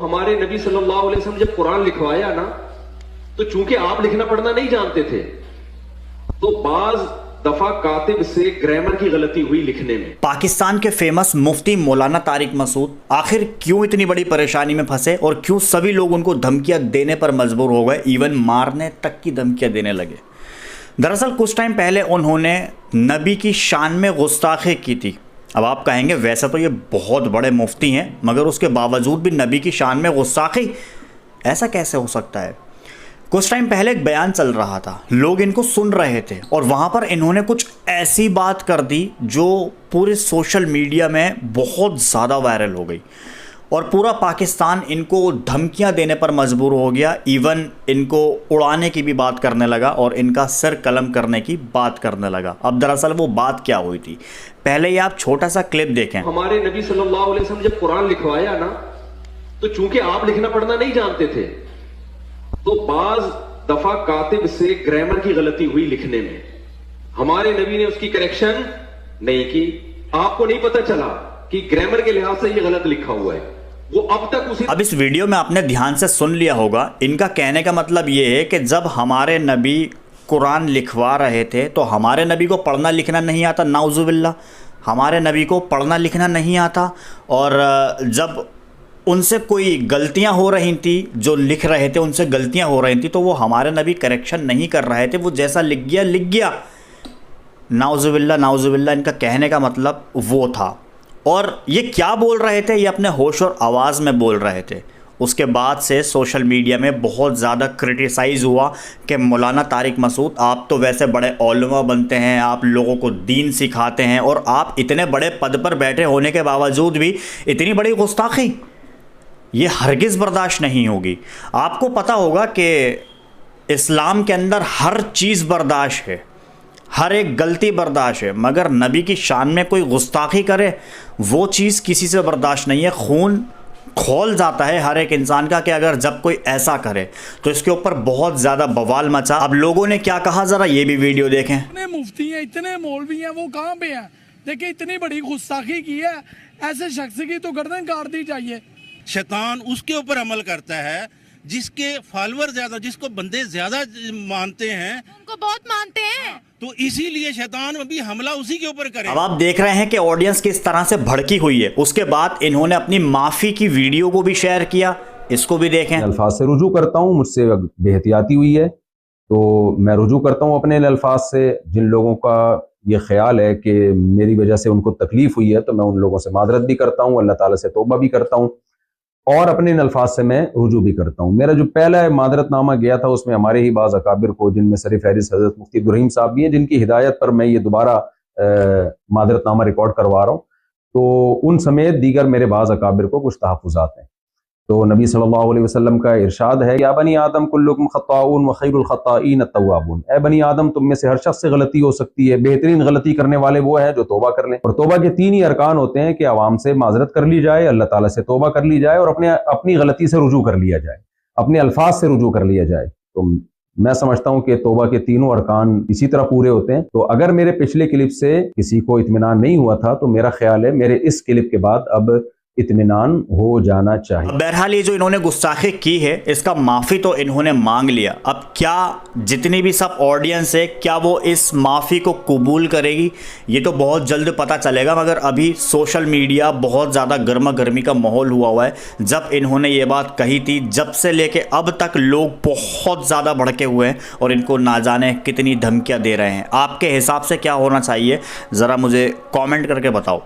हमारे नबी सल्लल्लाहु अलैहि वसल्लम जब कुरान लिखवाया ना, तो चूंकि आप लिखना पढ़ना नहीं जानते थे, तो बाज दफा कातिब से ग्रामर की गलती हुई लिखने में। पाकिस्तान के फेमस मुफ्ती मौलाना तारिक मसूद आखिर क्यों इतनी बड़ी परेशानी में फंसे और क्यों सभी लोग उनको धमकियां देने पर मजबूर हो गए, इवन मारने तक की धमकियां देने लगे। दरअसल कुछ टाइम पहले उन्होंने नबी की शान में गुस्ताखी की थी। अब आप कहेंगे वैसे तो ये बहुत बड़े मुफ्ती हैं, मगर उसके बावजूद भी नबी की शान में गुस्ताखी, ऐसा कैसे हो सकता है। कुछ टाइम पहले एक बयान चल रहा था, लोग इनको सुन रहे थे और वहाँ पर इन्होंने कुछ ऐसी बात कर दी जो पूरे सोशल मीडिया में बहुत ज़्यादा वायरल हो गई और पूरा पाकिस्तान इनको धमकियां देने पर मजबूर हो गया। इवन इनको उड़ाने की भी बात करने लगा और इनका सिर कलम करने की बात करने लगा। अब दरअसल वो बात क्या हुई थी, पहले ये आप छोटा सा क्लिप देखें। हमारे नबी सल्लल्लाहु अलैहि वसल्लम जब कुरान लिखवाया ना, तो चूंकि आप लिखना पढ़ना नहीं जानते थे, तो बाज दफा कातिब से ग्रामर की गलती हुई लिखने में। हमारे नबी ने उसकी करेक्शन नहीं की। आपको नहीं पता चला कि ग्रामर के लिहाज से ये गलत लिखा हुआ है, वो अब तक उसी। अब इस वीडियो में आपने ध्यान से सुन लिया होगा, इनका कहने का मतलब ये है कि जब हमारे नबी कुरान लिखवा रहे थे तो हमारे नबी को पढ़ना लिखना नहीं आता, नाउजुबिल्ला, हमारे नबी को पढ़ना लिखना नहीं आता। और जब उनसे कोई गलतियां हो रही थी, जो लिख रहे थे उनसे गलतियां हो रही थी, तो वो हमारे नबी करेक्शन नहीं कर रहे थे, वो जैसा लिख गया। नाउजुबिल्ला नाउजुबिल्ला, इनका कहने का मतलब वो था। और ये क्या बोल रहे थे, ये अपने होश और आवाज़ में बोल रहे थे। उसके बाद से सोशल मीडिया में बहुत ज़्यादा क्रिटिसाइज़ हुआ कि मौलाना तारिक मसूद, आप तो वैसे बड़े औलमा बनते हैं, आप लोगों को दीन सिखाते हैं और आप इतने बड़े पद पर बैठे होने के बावजूद भी इतनी बड़ी गुस्ताखी, ये हरगिज़ बर्दाश्त नहीं होगी। आपको पता होगा कि इस्लाम के अंदर हर चीज़ बर्दाश्त है, हर एक गलती बर्दाश्त है, मगर नबी की शान में कोई गुस्ताखी करे वो चीज़ किसी से बर्दाश्त नहीं है। खून खौल जाता है हर एक इंसान का कि अगर जब कोई ऐसा करे, तो इसके ऊपर बहुत ज़्यादा बवाल मचा। अब लोगों ने क्या कहा, ज़रा ये भी वीडियो देखें। इतने मुफ्ती हैं, इतने मौलवी हैं, वो कहाँ पे हैं? देखिए इतनी बड़ी गुस्ताखी की है, ऐसे शख्स की तो गर्दन काट दी चाहिए। शैतान उसके ऊपर अमल करता है जिसके फॉलोअर ज्यादा, जिसको बंदे ज्यादा मानते हैं, उनको बहुत मानते हैं, तो इसीलिए शैतान अभी हमला उसी के ऊपर करे। अब आप देख रहे हैं कि ऑडियंस किस तरह से भड़की हुई है। उसके बाद इन्होंने अपनी माफी की वीडियो को भी शेयर किया, इसको भी देखें। अल्फाज से रुजू करता हूँ, मुझसे बेहतियाती हुई है तो मैं रुजू करता हूँ अपने अल्फाज से। जिन लोगों का ये ख्याल है कि मेरी वजह से उनको तकलीफ हुई है, तो मैं उन लोगों से मादरत भी करता हूँ, अल्लाह ताला से तौबा भी करता हूँ और अपने इन अल्फाज से मैं रुजू भी करता हूँ। मेरा जो पहला मादरतनामा गया था, उसमें हमारे ही बाज़ अकाबिर को, जिनमें सर फहरिस्त हज़रत मुफ्ती इब्राहीम साहब भी हैं, जिनकी हिदायत पर मैं ये दोबारा मादरतनामा रिकॉर्ड करवा रहा हूँ, तो उन समेत दीगर मेरे बाज़ अकाबिर को कुछ तहफ़्फ़ुज़ात हैं। तो नबी सल्लल्लाहु अलैहि वसल्लम का इरशाद है, या बनी आदम कुल्लुकुम खत्ताऊन व खैरुल खत्ताईन अत-तव्वाबून, ए बनी आदम, तुम में से हर शख्स से गलती हो सकती है, बेहतरीन गलती करने वाले वो हैं जो तौबा कर लें। और तौबा के 3 ही अरकान होते हैं कि आवाम से माजरत कर ली जाए, अल्लाह ताला से तौबा कर ली जाए और अपनी गलती से रुजू कर लिया जाए, अपने अल्फाज से रुजू कर लिया जाए। तो मैं समझता हूँ कि तौबा के तीनों अरकान इसी तरह पूरे होते हैं। तो अगर मेरे पिछले क्लिप से किसी को इत्मीनान नहीं हुआ था, तो मेरा ख्याल है मेरे इस क्लिप के बाद अब इत्मीनान हो जाना चाहिए। बहरहाल ये जो इन्होंने गुस्ताखी की है, इसका माफ़ी तो इन्होंने मांग लिया। अब क्या जितनी भी सब ऑडियंस है, क्या वो इस माफ़ी को कबूल करेगी, ये तो बहुत जल्द पता चलेगा। मगर अभी सोशल मीडिया बहुत ज़्यादा गर्मा गर्मी का माहौल हुआ है। जब इन्होंने ये बात कही थी, जब से लेके अब तक लोग बहुत ज़्यादा भड़के हुए हैं और इनको ना जाने कितनी धमकियाँ दे रहे हैं। आपके हिसाब से क्या होना चाहिए, ज़रा मुझे कॉमेंट करके बताओ।